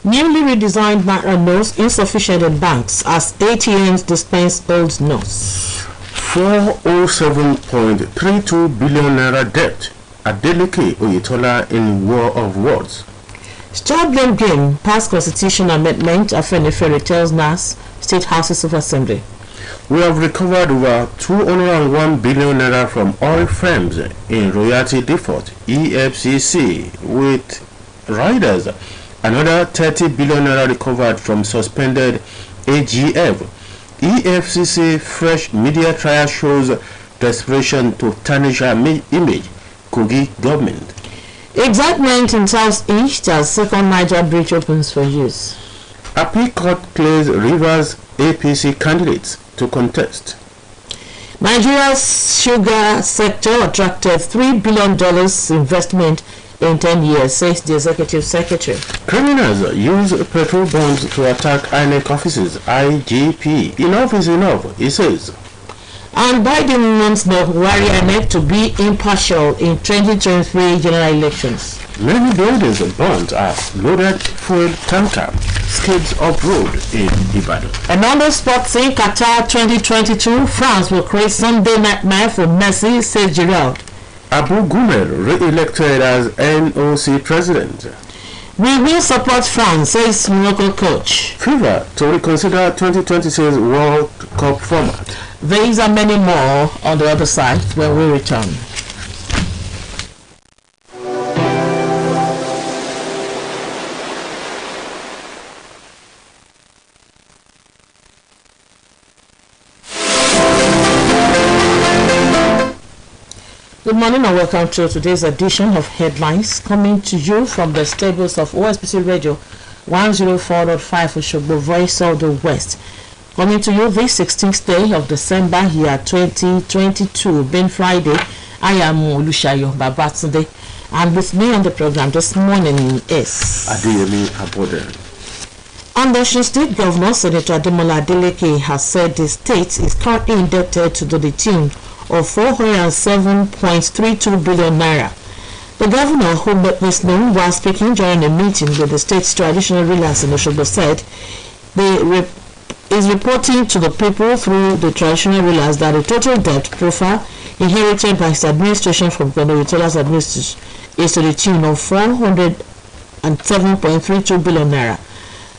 Newly redesigned naira notes insufficient in banks as ATMs dispense old notes. 407.32 billion naira debt. Adeleke Oyetola in war of words. Stop blame game past constitution amendment Afenifere tells NAS State Houses of Assembly. We have recovered over 201 billion naira from oil firms in royalty default EFCC with riders. Another 30 billion naira recovered from suspended AGF. EFCC fresh media trial shows desperation to tarnish our image. Kogi government. Excitement in Southeast as second Niger bridge opens for use. Appeal Court clears Rivers APC candidates to contest. Nigeria's sugar sector attracted $3 billion investment in 10 years, says the executive secretary. Criminals use petrol bombs to attack INEC offices. IGP. Enough is enough, he says. And Biden wants the Buhari INEC to be impartial in 2023 general elections. Many buildings burnt as loaded fuel tanker skids off road in Ibadan. And on the spot in Qatar 2022, France will create Sunday nightmare for Messi, says Giroud. Abu Gumel re-elected as NOC president. We will support France, says Morocco coach. FIFA to reconsider 2026 World Cup format. These are many more on the other side when we return. Good morning and welcome to today's edition of Headlines, coming to you from the stables of OSBC Radio 104.5 Oshogbo, Voice of the West. Coming to you this 16th day of December year 2022, being Friday. I am Olushayo Babatunde, and with me on the program this morning is Adeyemi Abode. And the Osun State Governor, Senator Ademola Adeleke, has said the state is currently indebted to the tune of 407.32 billion naira. The governor, who made this known while speaking during a meeting with the state's traditional rulers in Oshogbo, said is reporting to the people through the traditional rulers that the total debt profile inherited by his administration from Governor Oyetola's administration is to the tune of 407.32 billion naira.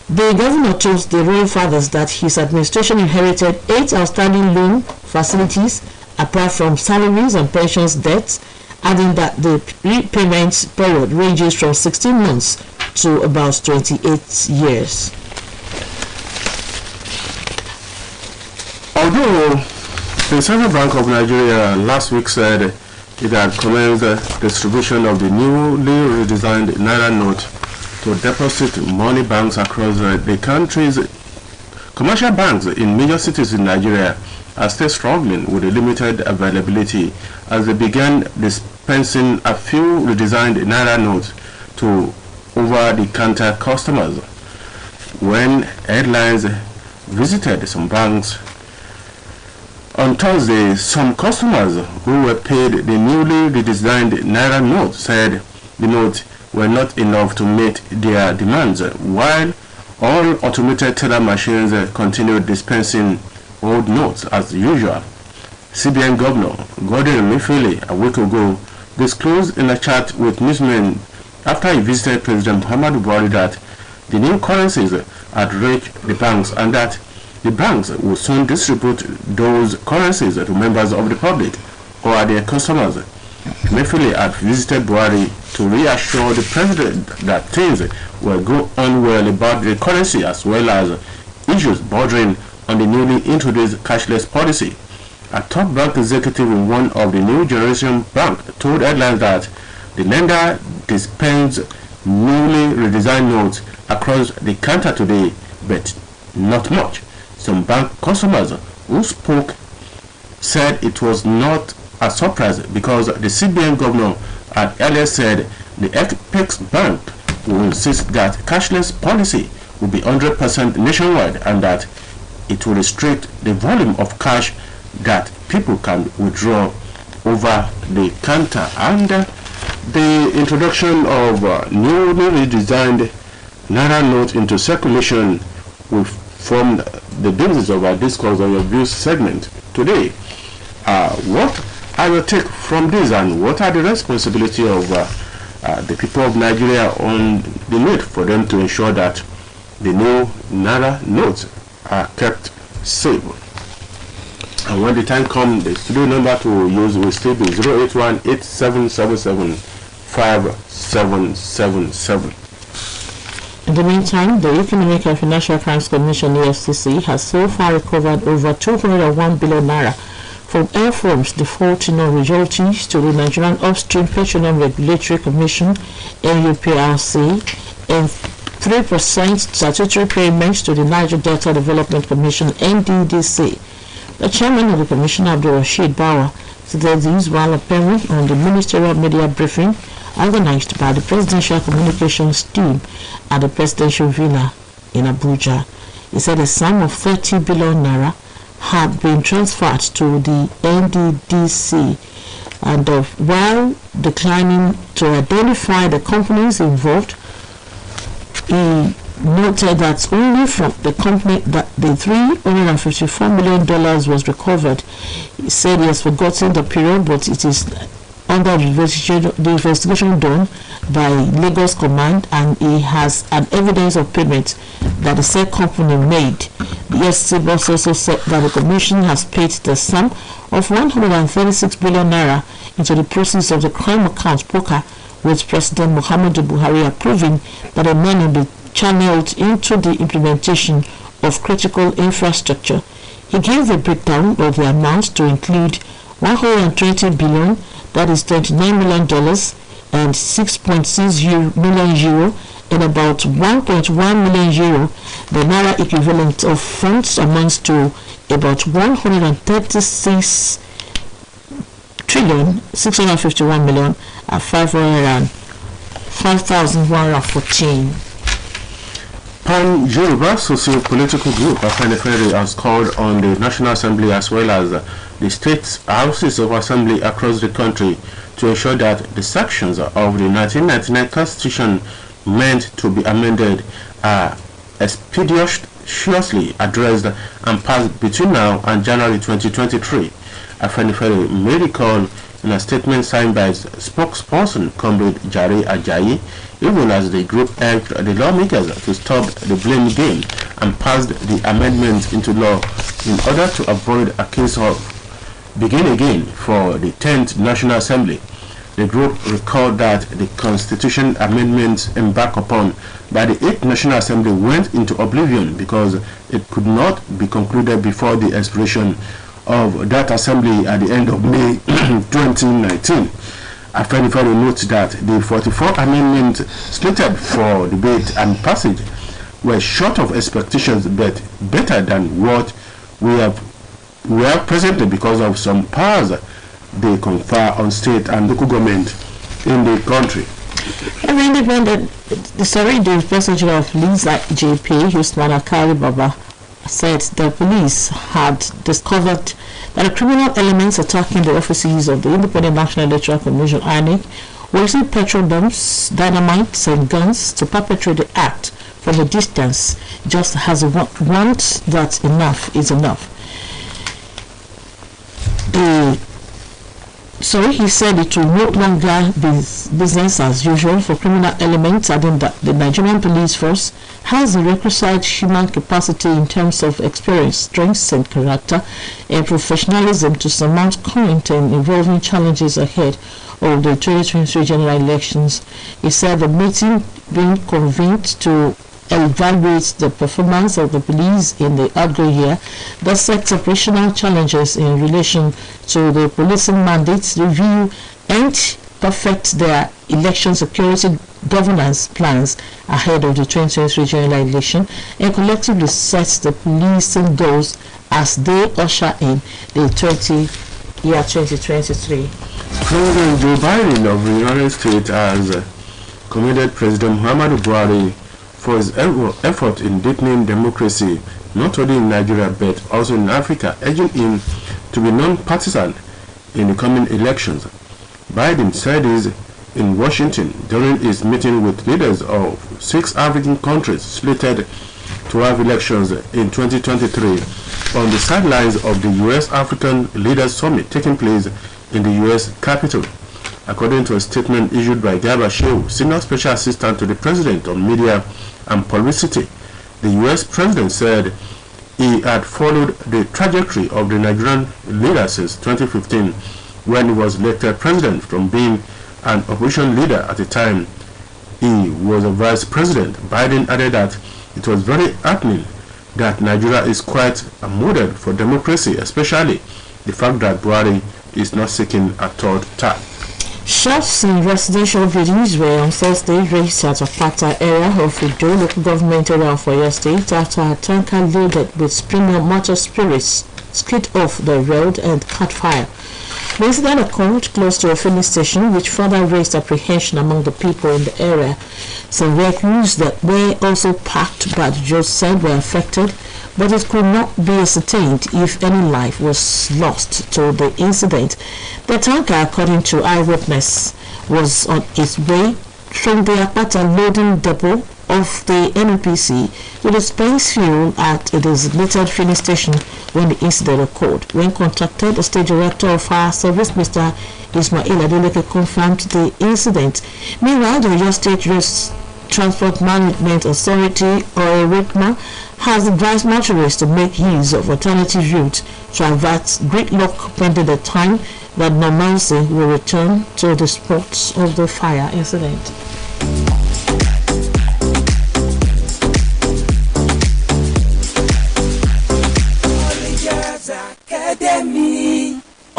The governor told the royal fathers that his administration inherited 8 outstanding loan facilities apart from salaries and pensions debts, adding that the repayment period ranges from 16 months to about 28 years. Although the Central Bank of Nigeria last week said it had commenced the distribution of the newly redesigned Naira note to deposit money banks across the country's commercial banks in major cities in Nigeria are still struggling with the limited availability as they began dispensing a few redesigned Naira notes to over-the-counter customers. When headlines visited some banks on Thursday, some customers who were paid the newly redesigned Naira note said the notes were not enough to meet their demands, while all automated teller machines continued dispensing old notes as usual. CBN Governor Gordon Emefiele a week ago disclosed in a chat with newsmen after he visited President Muhammadu Buhari that the new currencies had reached the banks and that the banks will soon distribute those currencies to members of the public or their customers. Emefiele had visited Buhari to reassure the president that things will go on well about the currency as well as issues bordering on the newly introduced cashless policy. A top bank executive in one of the new generation bank told headlines that the lender dispenses newly redesigned notes across the counter today, but not much. Some bank customers who spoke said it was not a surprise because the CBN governor had earlier said the Apex Bank will insist that cashless policy will be 100% nationwide and that it will restrict the volume of cash that people can withdraw over the counter. And the introduction of newly redesigned naira note into circulation will form the basis of our discourse on your views segment today. What are your take from this, and what are the responsibility of the people of Nigeria on the need for them to ensure that the new naira notes are kept safe? And when the time comes, the studio number to use will still be 081-8777-5777. In the meantime, the Economic and Financial Crimes Commission (EFCC) has so far recovered over 201 billion naira from air firms defaulting on royalties to the Nigerian Upstream Petroleum Regulatory Commission (NUPRC) and 3% statutory payments to the Niger Delta Development Commission (NDDC). The chairman of the commission, Abdul Rashid Bawa, said this while appearing on the ministerial media briefing organized by the Presidential Communications team at the Presidential Villa in Abuja. He said a sum of 30 billion naira had been transferred to the NDDC, and while declining to identify the companies involved, he noted that only from the company that the $354 million was recovered. He said he has forgotten the period, but it is under the investigation done by Lagos Command, and he has an evidence of payment that the said company made. The EFCC boss also said that the commission has paid the sum of 136 billion naira into the proceeds of the crime account poker, with President Muhammadu Buhari approving that the money be channeled into the implementation of critical infrastructure. He gave the breakdown of the amount to include 120 billion, that is $29 million, and 6.60 million euro, and about 1.1 million euro. The naira equivalent of funds amounts to about 136 trillion 651 million and 5,114. Pan-Yoruba socio-political group Afenifere has called on the National Assembly as well as the state houses of assembly across the country to ensure that the sections of the 1999 Constitution meant to be amended are expeditiously addressed and passed between now and January 2023. Afenifere made a call in a statement signed by its spokesperson, Comrade Jare Ajayi, even as the group urged the lawmakers to stop the blame game and passed the amendment into law in order to avoid a case of begin again for the 10th National Assembly. The group recalled that the constitution amendments embarked upon by the 8th National Assembly went into oblivion because it could not be concluded before the expiration of that assembly at the end of May 2019. Afenifere notes that the 44 amendments slated for debate and passage were short of expectations but better than what we have presently because of some powers they confer on state and local government in the country. The Inspector General of Police at JP, Usman Akari Baba, said the police had discovered that the criminal elements attacking the offices of the Independent National Electoral Commission (INEC) were using petrol bombs, dynamites, and guns to perpetrate the act from a distance, just as a want that enough is enough. He said it will no longer be business as usual for criminal elements, adding that the Nigerian police force has the requisite human capacity in terms of experience, strengths, and character, and professionalism to surmount current and evolving challenges ahead of the 2023 general elections. He said the meeting being convened to evaluate the performance of the police in the outgoing year, that sets operational challenges in relation to the policing mandates, review and perfect their election security governance plans ahead of the 2023 general election, and collectively set the policing goals as they usher in the 2023. President Joe Biden of the United States has commended President Muhammadu Buhari for his effort in deepening democracy, not only in Nigeria but also in Africa, urging him to be non-partisan in the coming elections. Biden said this in Washington during his meeting with leaders of 6 African countries slated to have elections in 2023 on the sidelines of the U.S. African Leaders Summit taking place in the U.S. Capitol. According to a statement issued by Garba Shehu, Senior Special Assistant to the President on Media and Publicity, the U.S. President said he had followed the trajectory of the Nigerian leader since 2015 when he was elected president from being an opposition leader at the time. He was a vice president. Biden added that it was very heartening that Nigeria is quite a model for democracy, especially the fact that Buhari is not seeking a third term. Shots in residential buildings were on Thursday raised at a Pata area of Udo local government area of Oyo State after a tanker loaded with premium motor spirits skid off the road and caught fire. The incident occurred close to a filling station, which further raised apprehension among the people in the area. Some vehicles that were also parked by the judge said were affected, but it could not be ascertained if any life was lost to the incident. The tanker, according to eyewitness, was on its way from the Apata loading depot of the NPC to the space fuel at a designated filling station when the incident occurred. When contacted, the state director of fire service, Mr. Ismail Adeleke, confirmed the incident. Meanwhile, the Oyo State Road Transport Management Authority, or RITMA, has advised motorists to make use of alternative routes to avert gridlock pending the time that normalcy will return to the spot of the fire incident.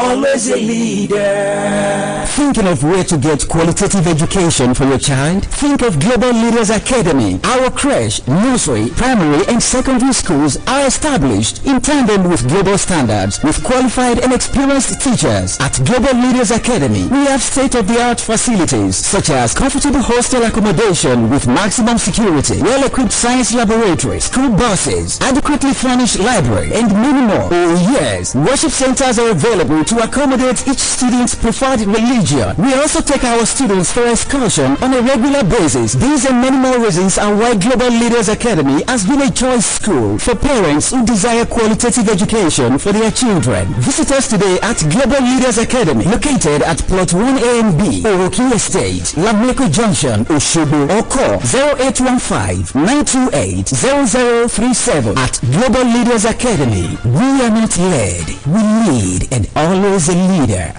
Always a leader. Thinking of where to get qualitative education for your child? Think of Global Leaders Academy. Our creche, nursery, primary and secondary schools are established in tandem with global standards with qualified and experienced teachers. At Global Leaders Academy, we have state-of-the-art facilities such as comfortable hostel accommodation with maximum security, well-equipped science laboratories, school buses, adequately furnished library, and many more. Oh yes, worship centers are available to accommodate each student's preferred religion. We also take our students for excursion on a regular basis. These and many more reasons are why Global Leaders Academy has been a choice school for parents who desire qualitative education for their children. Visit us today at Global Leaders Academy, located at Plot 1A and B, Oroki Estate, Lameko Junction, Oshobo, or call 0815-928-0037. At Global Leaders Academy, we are not led, we lead, and always a leader.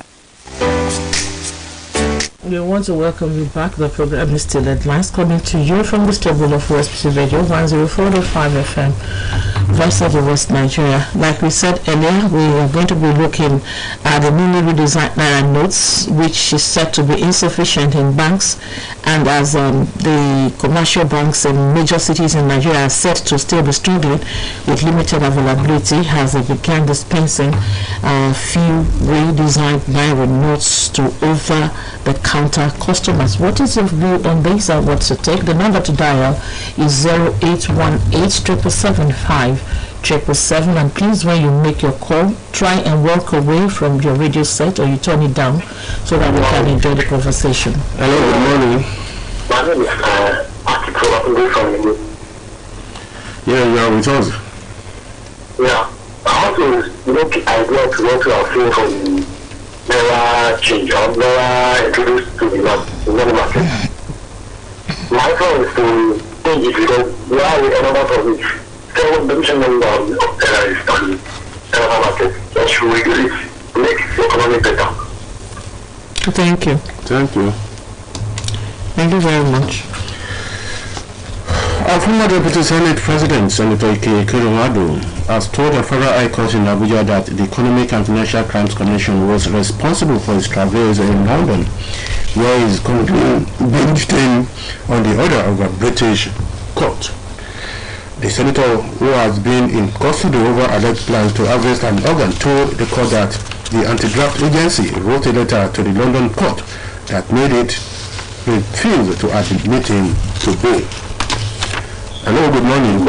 We want to welcome you back. The program is still Headlines, coming to you from the stable of OSBC Radio 104.5 FM, Voice of the West Nigeria. Like we said earlier, we are going to be looking at the newly redesigned Naira notes, which is said to be insufficient in banks, and as the commercial banks in major cities in Nigeria are set to still be struggling with limited availability as they began dispensing a few redesigned Naira notes to over the counter customers. What is your view on this and what's your take? The number to dial is 0818-775-777, and please, when you make your call, try and walk away from your radio set or you turn it down so that we can enjoy the conversation. Hello, good morning. My name is Article from Yeah, you are with us. Yeah, I want to look at what to our field from Naira change or Naira introduced to the money market. My point is to think if you don't, we are with another of which several division number of Naira is on the Naira market that should regulate to make the economy better. Thank you. Thank you. Thank you very much. Our former Deputy Senate President, Senator Ike Kurumadu, has told the Federal High Court in Abuja that the Economic and Financial Crimes Commission was responsible for his travels in London, where he is currently being detained on the order of a British court. The senator, who has been in custody over alleged plans to harvest an organ, told the court that the anti-graft agency wrote a letter to the London court that made it refuse to admit him to bail. Hello, good morning.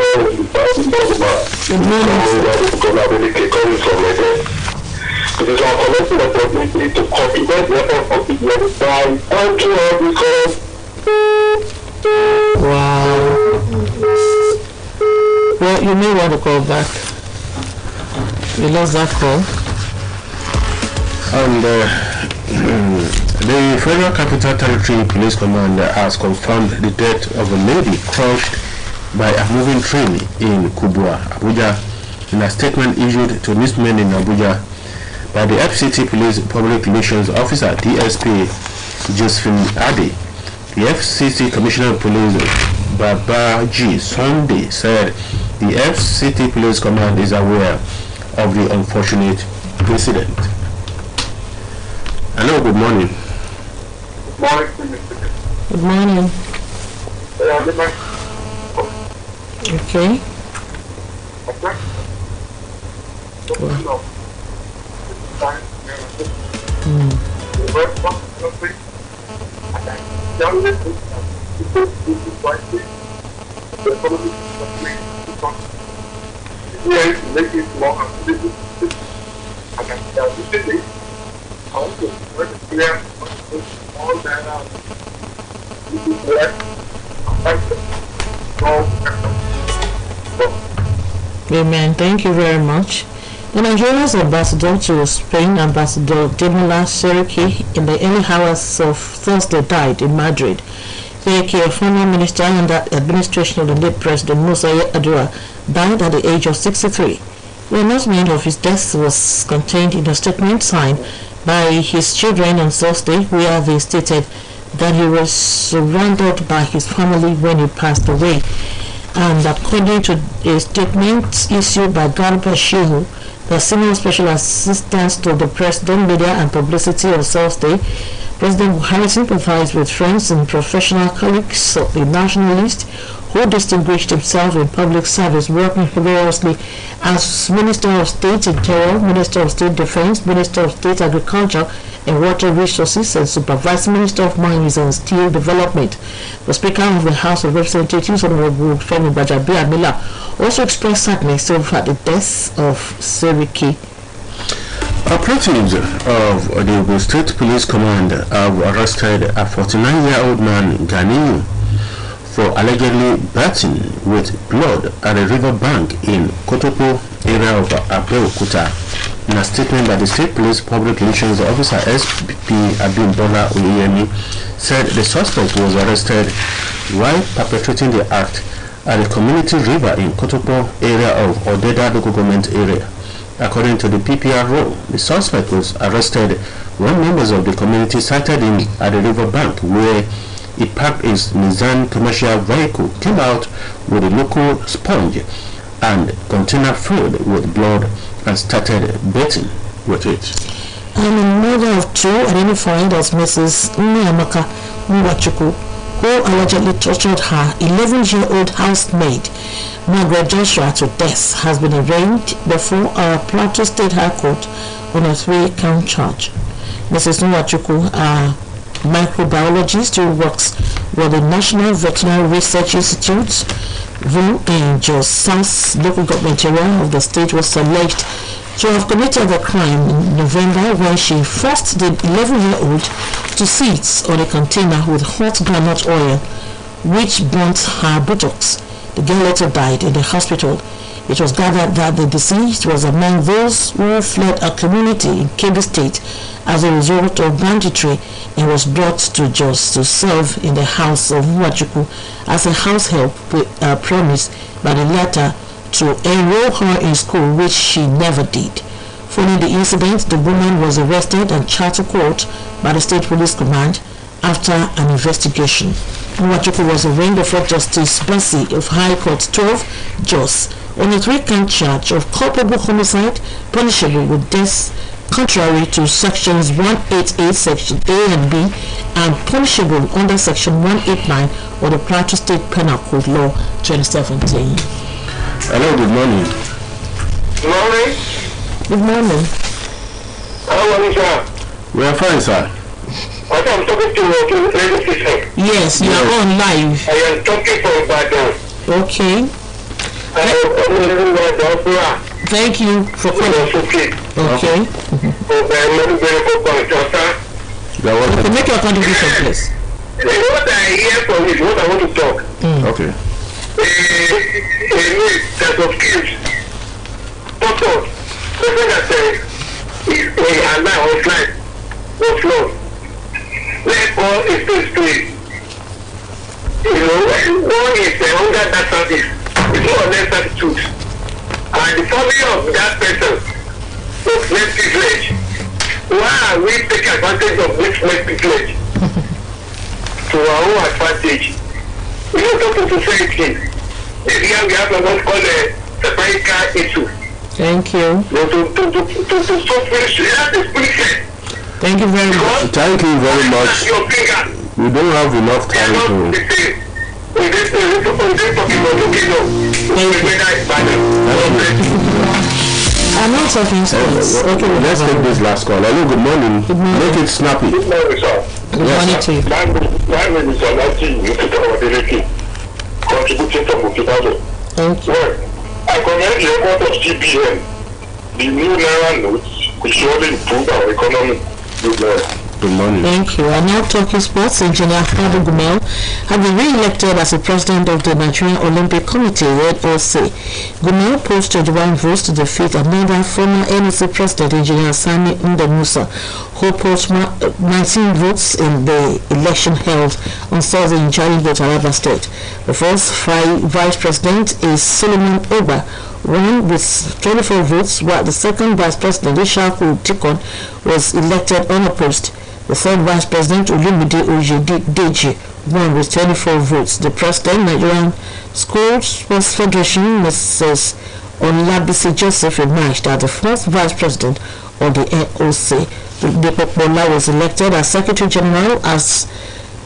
Good morning. It is our collective responsibility to compliment the efforts of the by thanking all because. Wow. Well, you may want to call back. We lost that call. And the Federal Capital Territory Police Command has confirmed the death of a lady crushed by a moving train in Kubwa, Abuja. In a statement issued to newsmen in Abuja by the FCT Police Public Relations Officer DSP Josephine Adi, the FCT Commissioner of Police Babaji Sunday said the FCT Police Command is aware of the unfortunate incident. Hello, good morning. Good morning. Okay. Amen. Thank you very much. The Nigeria's ambassador to Spain, Ambassador Demola Seriki, in the early hours of Thursday died in Madrid. Seriki, a former minister under administration of the late President Musa Yar'Adua, died at the age of 63. The announcement of his death was contained in a statement signed by his children on Thursday, where they stated that he was surrounded by his family when he passed away. And according to a statement issued by Garba Shehu, the Senior Special Assistant to the President, Media and Publicity of Thursday, President Buhari sympathized with friends and professional colleagues of the nationalist who distinguished himself in public service, working vigorously as Minister of State Interior, Minister of State Defense, Minister of State Agriculture and Water Resources, and Supervising Minister of Mines and Steel Development. The Speaker of the House of Representatives, Honorable Femi Gbajabiamila, also expressed sadness over the death of Seriki. Operatives of the Ogun State Police Command have arrested a 49-year-old man, Ganiyu, for allegedly bathing with blood at a river bank in Kotopo area of Abeokuta. In a statement by the State Police Public Relations Officer SP Abimbola Oyeyemi said the suspect was arrested while perpetrating the act at the community river in Kotopo area of Odeda local government area. According to the PPRO, the suspect was arrested when members of the community sighted him at the river bank where he parked his Nissan commercial vehicle, came out with a local sponge and container filled with blood and started bathing with it. And a mother of two identified as Mrs. Nyamaka Mwachukwu, who allegedly tortured her 11-year-old housemaid, Margaret Joshua, to death, has been arraigned before our Plateau State High Court on a 3-count charge. Mrs. Nwachukwu, a microbiologist who works with the National Veterinary Research Institute, in Jos South local government area of the state, was alleged to have committed the crime in November when she forced the 11-year-old to sit on a container with hot groundnut oil, which burnt her buttocks. The girl later died in the hospital. It was gathered that the deceased was among those who fled a community in Kebbi State as a result of banditry and was brought to Jos to serve in the house of Nwachukwu as a house help with a promise by the latter to enroll her in school, which she never did. Following the incident, the woman was arrested and charged to court by the State Police Command after an investigation. Nwachukwu was arraigned before Justice Bassi of High Court 12, Jos, on a 3-count charge of culpable homicide punishable with death contrary to sections 188 section A and B and punishable under section 189 of the Plateau State Penal Code Law 2017. Hello, good morning. Good morning. Good morning. How are you, sir? We are fine, sir. I'm talking to the radio station. Yes, you are on live. I am talking from Ibadan. Okay. Thank you for calling. Okay. Okay, make your contribution, please. What I hear from is what I want to talk. Okay. A set of kids. Doctor, person that said, a lie or flight was lost. Let all is still. One is under that service. It's more or less attitude. And the family of that person was less privilege. Why are we taking advantage of this less privilege to our own advantage? We don't talk to society. Maybe we have what's called a separate car issue. Thank you. To stop this police. Thank you very much. Thank you very much. We don't have enough time to. I'm not talking sports. Okay, let's take this last call. Hello, good morning. Good morning. Make it snappy. Good morning, sir. Good morning to you. My name is Alati contributing from Bukitazo. Thank you. Well, I commend the effort of CBN. The new Naira notes will surely improve our economy. Good morning. Good morning. Thank you. I'm now talking sports. Engineer Fadu Gumel has been re-elected as the president of the Nigerian Olympic Committee, (OSBC). Gumel posted 1 vote to defeat another former NOC president, Engineer Sani Ndamusa, who posted 19 votes in the election held on Thursday in Jalingo, Taraba State. The first vice president is Solomon Oba, won with 24 votes, while the second vice president, Ishaku Tikon, was elected unopposed. The third vice president, Olumide Oyedeji, won with 24 votes. The president, Nigerian School Sports Federation, Mrs. Olabisi Joseph, emerged as the fourth vice president of the NOC. Depopola was elected as Secretary General. As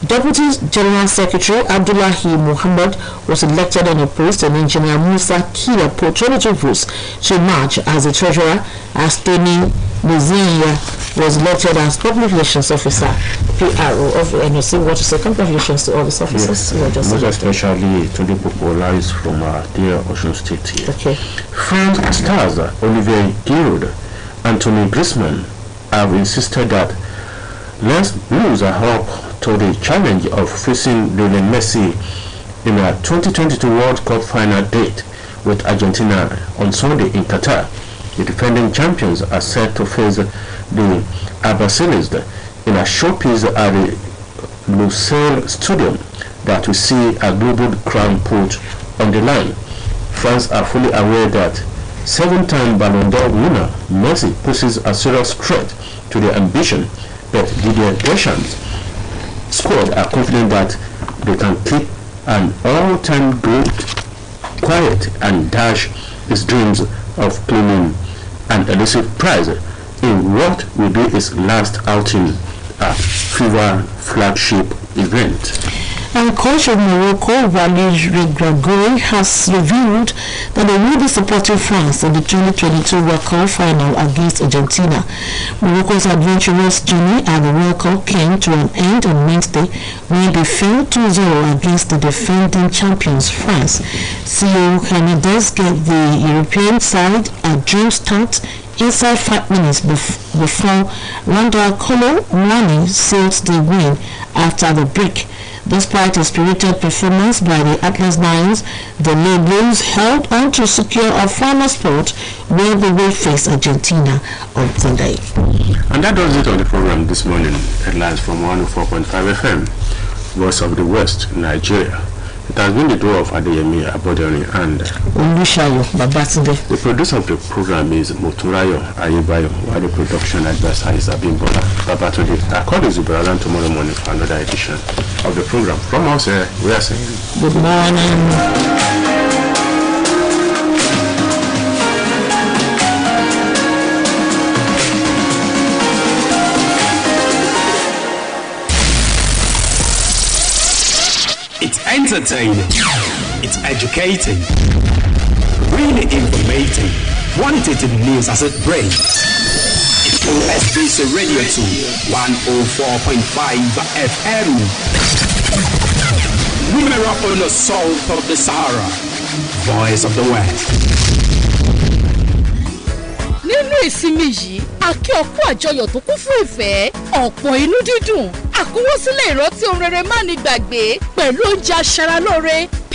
Deputy General Secretary, Abdullahi Muhammad was elected unopposed, and Engineer Musa Kia put 22 votes to emerge as the treasurer, as Tony Muziya was elected as Public Relations Officer, PRO of the NOC. What to say? Congratulations to all these officers. Yes, most especially to the Popola is from dear Ocean State here. Okay. France stars Olivier Giroud, Anthony Griezmann have insisted that Les Blues are up to the challenge of facing Lionel Messi in a 2022 World Cup final date with Argentina on Sunday in Qatar. The defending champions are set to face the Albacines in a showpiece at the Lusail Stadium that will see a global crown put on the line. Fans are fully aware that 7-time Ballon d'Or winner Messi poses a serious threat to their ambition, but Didier Deschamps' squad are confident that they can keep an all-time great quiet and dash his dreams of claiming an elusive prize in what will be his last outing at FIFA flagship event. And coach of Morocco, Walid Regragui, has revealed that they will be supporting France in the 2022 World Cup final against Argentina. Morocco's adventurous journey at the World Cup came to an end on Wednesday when they fell 2-0 against the defending champions France. CEO Hernandez gave the European side a dream start inside 5 minutes before Randall Kolo Muani sealed the win after the break. Despite a spirited performance by the Atlas Lions, the Le Blues held on to secure a final spot where they will face Argentina on Sunday. And that does it on the program this morning. Headlines from 104.5 FM, Voice of the West, Nigeria. It has been the duo of Adeyemi Abodoni and Olushayo Babatunde. The producer of the program is Moturayo Ayebayo, while the production advisor is Abimbola Babatunde. Our colleagues will be around tomorrow morning for another edition of the program. From us here, we are saying good morning. It's entertaining, it's educating, really informative, quantitative news as it brings. It's OSBC Radio 2, 104.5 FM. Women up on the south of the Sahara, Voice of the West. Nínú ìsinmi yìí àkí ọ̀pọ̀ àjọyọ̀ tó kún fún ìfẹ́ ọ̀pọ̀ inú dídùn àkúwọ́sílẹ̀ ìrántí ohun rere má ní gbàgbé pẹ̀lú oúnjẹ aṣaralóore